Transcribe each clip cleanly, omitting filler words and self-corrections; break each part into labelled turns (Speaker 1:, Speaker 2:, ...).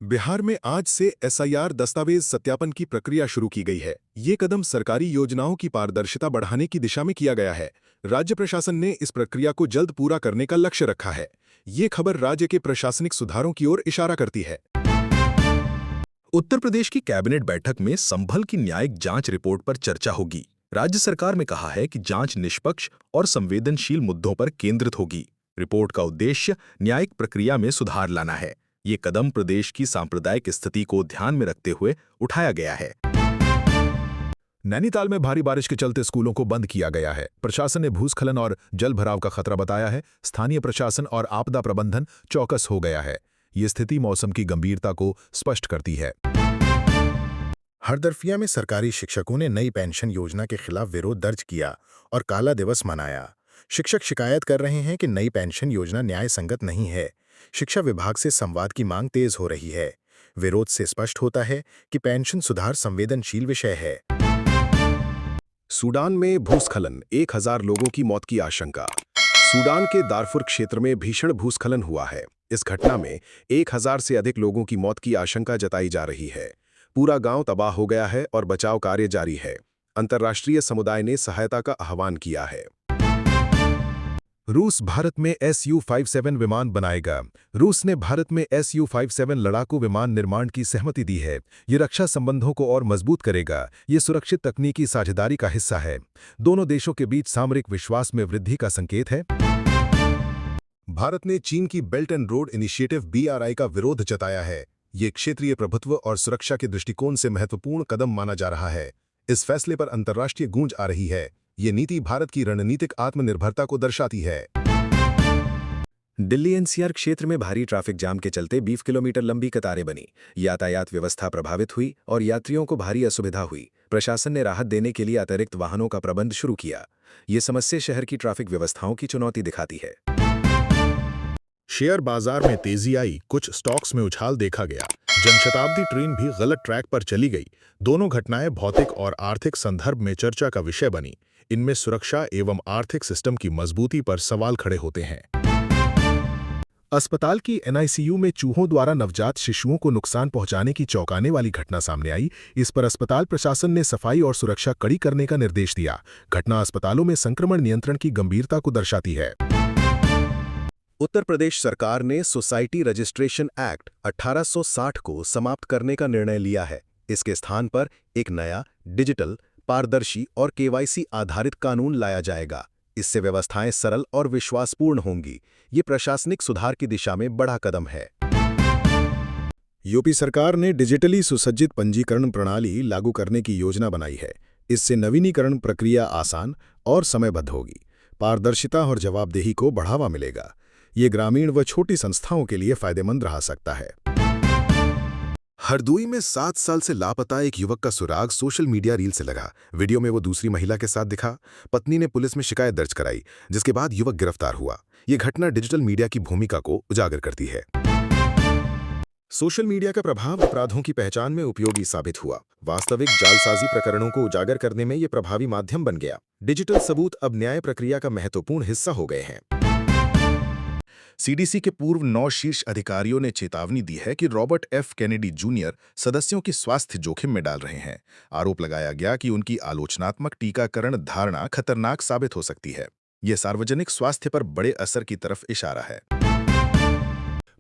Speaker 1: बिहार में आज से एसआईआर दस्तावेज सत्यापन की प्रक्रिया शुरू की गई है। ये कदम सरकारी योजनाओं की पारदर्शिता बढ़ाने की दिशा में किया गया है। राज्य प्रशासन ने इस प्रक्रिया को जल्द पूरा करने का लक्ष्य रखा है। ये खबर राज्य के प्रशासनिक सुधारों की ओर इशारा करती है।
Speaker 2: उत्तर प्रदेश की कैबिनेट बैठक में संभल की न्यायिक जांच रिपोर्ट पर चर्चा होगी। राज्य सरकार ने कहा है कि जांच निष्पक्ष और संवेदनशील मुद्दों पर केंद्रित होगी। रिपोर्ट का उद्देश्य न्यायिक प्रक्रिया में सुधार लाना है। ये कदम प्रदेश की सांप्रदायिक स्थिति को ध्यान में रखते हुए उठाया गया है।
Speaker 3: नैनीताल में भारी बारिश के चलते स्कूलों को बंद किया गया है। प्रशासन ने भूस्खलन और जल भराव का खतरा बताया है। स्थानीय प्रशासन और आपदा प्रबंधन चौकस हो गया है। ये स्थिति मौसम की गंभीरता को स्पष्ट करती है।
Speaker 4: हरदरफिया में सरकारी शिक्षकों ने नई पेंशन योजना के खिलाफ विरोध दर्ज किया और काला दिवस मनाया। शिक्षक शिकायत कर रहे हैं कि नई पेंशन योजना न्याय संगत नहीं है। शिक्षा विभाग से संवाद की मांग तेज हो रही है। विरोध से स्पष्ट होता है कि पेंशन सुधार संवेदनशील विषय है।
Speaker 1: सूडान में भूस्खलन, 1000 लोगों की मौत की आशंका। सूडान के दारफुर क्षेत्र में भीषण भूस्खलन हुआ है। इस घटना में 1000 से अधिक लोगों की मौत की आशंका जताई जा रही है। पूरा गांव तबाह हो गया है और बचाव कार्य जारी है। अंतर्राष्ट्रीय समुदाय ने सहायता का आह्वान किया है।
Speaker 3: रूस भारत में Su-57 विमान बनाएगा। रूस ने भारत में Su-57 लड़ाकू विमान निर्माण की सहमति दी है। ये रक्षा संबंधों को और मजबूत करेगा। ये सुरक्षित तकनीकी साझेदारी का हिस्सा है। दोनों देशों के बीच सामरिक विश्वास में वृद्धि का संकेत है। भारत ने चीन की belt and road initiative BRI का विरोध जताया है। ये क्षेत्रीय प्रभुत्व और सुरक्षा के दृष्टिकोण से महत्वपूर्ण कदम माना जा रहा है। इस फैसले पर अंतर्राष्ट्रीय गूंज आ रही है। ये नीति भारत की रणनीतिक आत्मनिर्भरता को दर्शाती है।
Speaker 5: दिल्ली NCR क्षेत्र में भारी ट्रैफिक जाम के चलते 20 किलोमीटर लंबी कतारें बनी। यातायात व्यवस्था प्रभावित हुई और यात्रियों को भारी असुविधा हुई। प्रशासन ने राहत देने के लिए अतिरिक्त वाहनों का प्रबंध शुरू किया। ये समस्या शहर की ट्रैफिक व्यवस्थाओं की चुनौती दिखाती है।
Speaker 4: शेयर बाजार में तेजी आई, कुछ स्टॉक्स में उछाल देखा गया। जनशताब्दी ट्रेन भी गलत ट्रैक पर चली गई। दोनों घटनाएं भौतिक और आर्थिक संदर्भ में चर्चा का विषय बनी। इनमें सुरक्षा एवं आर्थिक सिस्टम की मजबूती पर सवाल खड़े होते हैं। अस्पताल की NICU में चूहों द्वारा नवजात शिशुओं को नुकसान पहुंचाने की चौंकाने वाली घटना सामने आई। इस पर अस्पताल प्रशासन ने सफाई और सुरक्षा कड़ी करने का निर्देश दिया। घटना अस्पतालों में संक्रमण नियंत्रण की गंभीरता को दर्शाती है।
Speaker 1: उत्तर प्रदेश सरकार ने सोसाइटी रजिस्ट्रेशन एक्ट 1860 को समाप्त करने का निर्णय लिया है। इसके स्थान पर एक नया, डिजिटल, पारदर्शी और KYC आधारित कानून लाया जाएगा। इससे व्यवस्थाएं सरल और विश्वासपूर्ण होंगी। ये प्रशासनिक सुधार की दिशा में बड़ा कदम है।
Speaker 4: यूपी सरकार ने डिजिटली सुसज्जित पंजीकरण प्रणाली लागू करने की योजना बनाई है। इससे नवीनीकरण प्रक्रिया आसान और समयबद्ध होगी। पारदर्शिता और जवाबदेही को बढ़ावा मिलेगा। ये ग्रामीण व छोटी संस्थाओं के लिए फायदेमंद रह सकता है।
Speaker 3: हरदोई में 7 साल से लापता एक युवक का सुराग सोशल मीडिया रील से लगा। वीडियो में वो दूसरी महिला के साथ दिखा। पत्नी ने पुलिस में शिकायत दर्ज कराई, जिसके बाद युवक गिरफ्तार हुआ। ये घटना डिजिटल मीडिया की भूमिका को उजागर करती है। सोशल मीडिया का प्रभाव अपराधों की पहचान में उपयोगी साबित हुआ। वास्तविक जालसाजी प्रकरणों को उजागर करने में ये प्रभावी माध्यम बन गया। डिजिटल सबूत अब न्याय प्रक्रिया का महत्वपूर्ण हिस्सा हो गए हैं। CDC के पूर्व 9 शीर्ष अधिकारियों ने चेतावनी दी है कि रॉबर्ट F कैनेडी जूनियर सदस्यों की स्वास्थ्य जोखिम में डाल रहे हैं। आरोप लगाया गया कि उनकी आलोचनात्मक टीकाकरण धारणा खतरनाक साबित हो सकती है। यह सार्वजनिक स्वास्थ्य पर बड़े असर की तरफ इशारा है।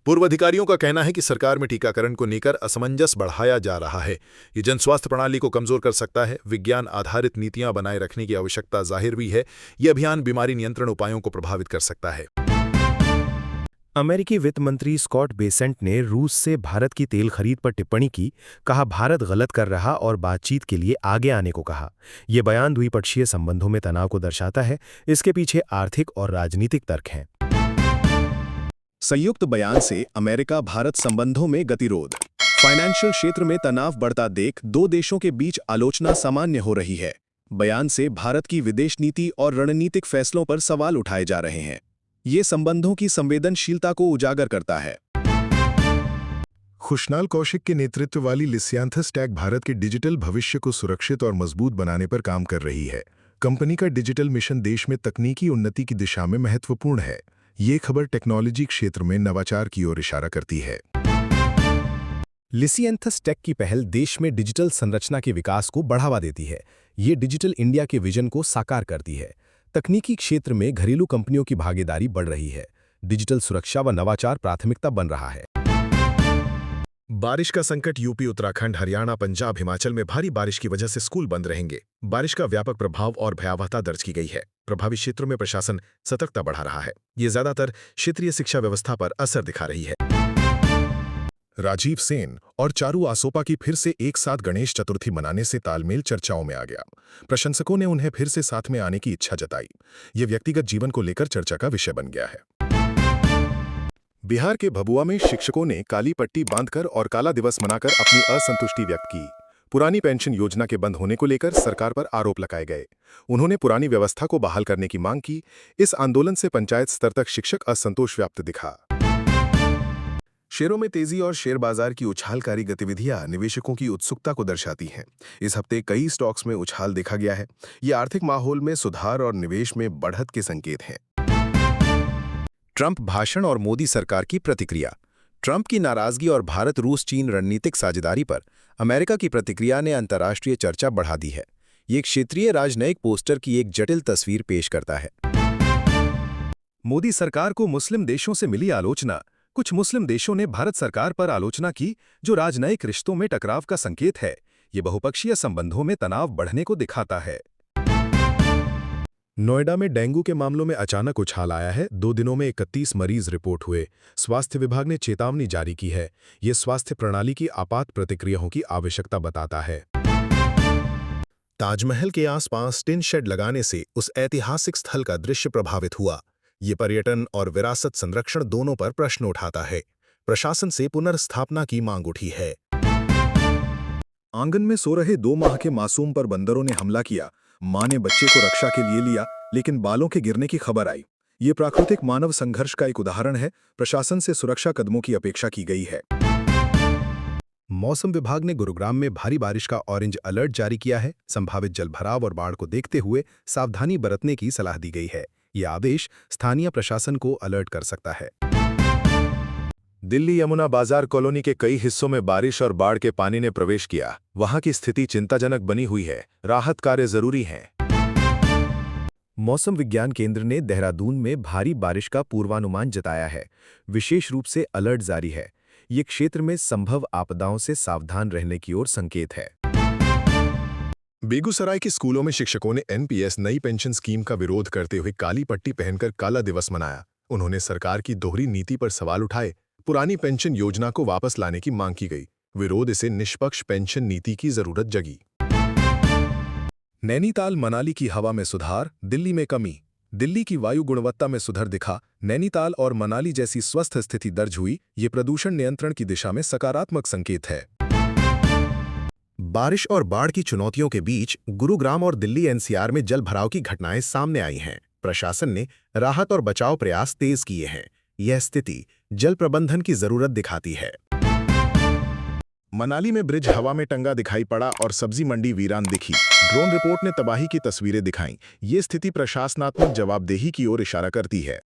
Speaker 3: पूर्व अधिकारियों का कहना है कि सरकार में टीकाकरण को लेकर असमंजस बढ़ाया जा रहा है। ये जनस्वास्थ्य प्रणाली को कमजोर कर सकता है। विज्ञान आधारित नीतियां बनाए रखने की आवश्यकता जाहिर हुई है। यह अभियान बीमारी नियंत्रण उपायों को प्रभावित कर सकता है।
Speaker 6: अमेरिकी वित्त मंत्री स्कॉट बेसेंट ने रूस से भारत की तेल खरीद पर टिप्पणी की। कहा, भारत गलत कर रहा और बातचीत के लिए आगे आने को कहा। यह बयान द्विपक्षीय संबंधों में तनाव को दर्शाता है। इसके पीछे आर्थिक और राजनीतिक तर्क हैं।
Speaker 1: संयुक्त बयान से अमेरिका भारत संबंधों में गतिरोध। फाइनेंशियल क्षेत्र में तनाव बढ़ता देख दो देशों के बीच आलोचना सामान्य हो रही है। बयान से भारत की विदेश नीति और रणनीतिक फैसलों पर सवाल उठाए जा रहे हैं। ये संबंधों की संवेदनशीलता को उजागर करता है।
Speaker 3: खुशनाल कौशिक के नेतृत्व वाली लिस्यांथस टेक भारत के डिजिटल भविष्य को सुरक्षित और मजबूत बनाने पर काम कर रही है। कंपनी का डिजिटल मिशन देश में तकनीकी उन्नति की दिशा में महत्वपूर्ण है। ये खबर टेक्नोलॉजी क्षेत्र में नवाचार की ओर इशारा करती है। लिसिएंथस टेक की पहल देश में डिजिटल संरचना के विकास को बढ़ावा देती है। ये डिजिटल इंडिया के विजन को साकार करती है। तकनीकी क्षेत्र में घरेलू कंपनियों की भागीदारी बढ़ रही है। डिजिटल सुरक्षा व नवाचार प्राथमिकता बन रहा है।
Speaker 4: बारिश का संकट यूपी, उत्तराखंड, हरियाणा, पंजाब, हिमाचल में भारी बारिश की वजह से स्कूल बंद रहेंगे। बारिश का व्यापक प्रभाव और भयावहता दर्ज की गई है। प्रभावित क्षेत्रों में प्रशासन सतर्कता बढ़ा रहा है। ये ज्यादातर क्षेत्रीय शिक्षा व्यवस्था पर असर दिखा रही है। राजीव सेन और चारू आसोपा की फिर से एक साथ गणेश चतुर्थी मनाने से तालमेल चर्चाओं में आ गया। प्रशंसकों ने उन्हें फिर से साथ में आने की इच्छा जताई। ये व्यक्तिगत जीवन को लेकर चर्चा का विषय बन गया है। बिहार के भभुआ में शिक्षकों ने काली पट्टी बांधकर और काला दिवस मनाकर अपनी असंतुष्टि व्यक्त की। पुरानी पेंशन योजना के बंद होने को लेकर सरकार पर आरोप लगाए गए। उन्होंने पुरानी व्यवस्था को बहाल करने की मांग की। इस आंदोलन से पंचायत स्तर तक शिक्षक असंतोष व्याप्त दिखा। शेयरों में तेजी और शेयर बाजार की उछालकारी गतिविधियां निवेशकों की उत्सुकता को दर्शाती हैं। इस हफ्ते कई स्टॉक्स में उछाल देखा गया है। ये आर्थिक माहौल में सुधार और निवेश में बढ़त के संकेत हैं।
Speaker 1: ट्रंप भाषण और मोदी सरकार की प्रतिक्रिया। ट्रंप की नाराजगी और भारत-रूस-चीन रणनीतिक साझेदारी पर अमेरिका की प्रतिक्रिया ने अंतर्राष्ट्रीय चर्चा बढ़ा दी है। ये एक क्षेत्रीय राजनयिक पोस्टर की एक जटिल तस्वीर पेश करता है।
Speaker 3: मोदी सरकार को मुस्लिम देशों से मिली आलोचना। कुछ मुस्लिम देशों ने भारत सरकार पर आलोचना की, जो राजनयिक रिश्तों में टकराव का संकेत है। ये बहुपक्षीय संबंधों में तनाव बढ़ने को दिखाता है। नोएडा में डेंगू के मामलों में अचानक उछाल आया है। 2 दिनों में 31 मरीज रिपोर्ट हुए। स्वास्थ्य विभाग ने चेतावनी जारी की है। ये स्वास्थ्य प्रणाली की आपात प्रतिक्रियाओं की आवश्यकता बताता है।
Speaker 4: ताजमहल के आसपास टिन शेड लगाने से उस ऐतिहासिक स्थल का दृश्य प्रभावित हुआ। ये पर्यटन और विरासत संरक्षण दोनों पर प्रश्न उठाता है। प्रशासन से पुनर्स्थापना की मांग उठी है। आंगन में सो रहे 2 माह के मासूम पर बंदरों ने हमला किया। मां ने बच्चे को रक्षा के लिए लिया, लेकिन बालों के गिरने की खबर आई। ये प्राकृतिक मानव संघर्ष का एक उदाहरण है। प्रशासन से सुरक्षा कदमों की अपेक्षा की गई है।
Speaker 3: मौसम विभाग ने गुरुग्राम में भारी बारिश का ऑरेंज अलर्ट जारी किया है। संभावित जलभराव और बाढ़ को देखते हुए सावधानी बरतने की सलाह दी गई है। यह आदेश स्थानीय प्रशासन को अलर्ट कर सकता है।
Speaker 2: दिल्ली यमुना बाजार कॉलोनी के कई हिस्सों में बारिश और बाढ़ के पानी ने प्रवेश किया। वहां की स्थिति चिंताजनक बनी हुई है। राहत कार्य जरूरी हैं।
Speaker 3: मौसम विज्ञान केंद्र ने देहरादून में भारी बारिश का पूर्वानुमान जताया है। विशेष रूप से अलर्ट जारी है। ये क्षेत्र में संभव आपदाओं से सावधान रहने की ओर संकेत है।
Speaker 4: बेगूसराय के स्कूलों में शिक्षकों ने एनपीएस नई पेंशन स्कीम का विरोध करते हुए काली पट्टी पहनकर काला दिवस मनाया। उन्होंने सरकार की दोहरी नीति पर सवाल उठाए। पुरानी पेंशन योजना को वापस लाने की मांग की गई। विरोध से निष्पक्ष पेंशन नीति की जरूरत जगी।
Speaker 2: नैनीताल मनाली की हवा में सुधार, दिल्ली में कमी। दिल्ली की वायु गुणवत्ता में सुधार दिखा। नैनीताल और मनाली जैसी स्वस्थ स्थिति दर्ज हुई। ये प्रदूषण नियंत्रण की दिशा में सकारात्मक संकेत है।
Speaker 1: बारिश और बाढ़ की चुनौतियों के बीच गुरुग्राम और दिल्ली एनसीआर में जलभराव की घटनाएं सामने आई हैं। प्रशासन ने राहत और बचाव प्रयास तेज किए हैं। यह स्थिति जल प्रबंधन की जरूरत दिखाती है।
Speaker 4: मनाली में ब्रिज हवा में टंगा दिखाई पड़ा और सब्जी मंडी वीरान दिखी। ड्रोन रिपोर्ट ने तबाही की तस्वीरें दिखाईं। ये स्थिति प्रशासनात्मक जवाबदेही की ओर इशारा करती है।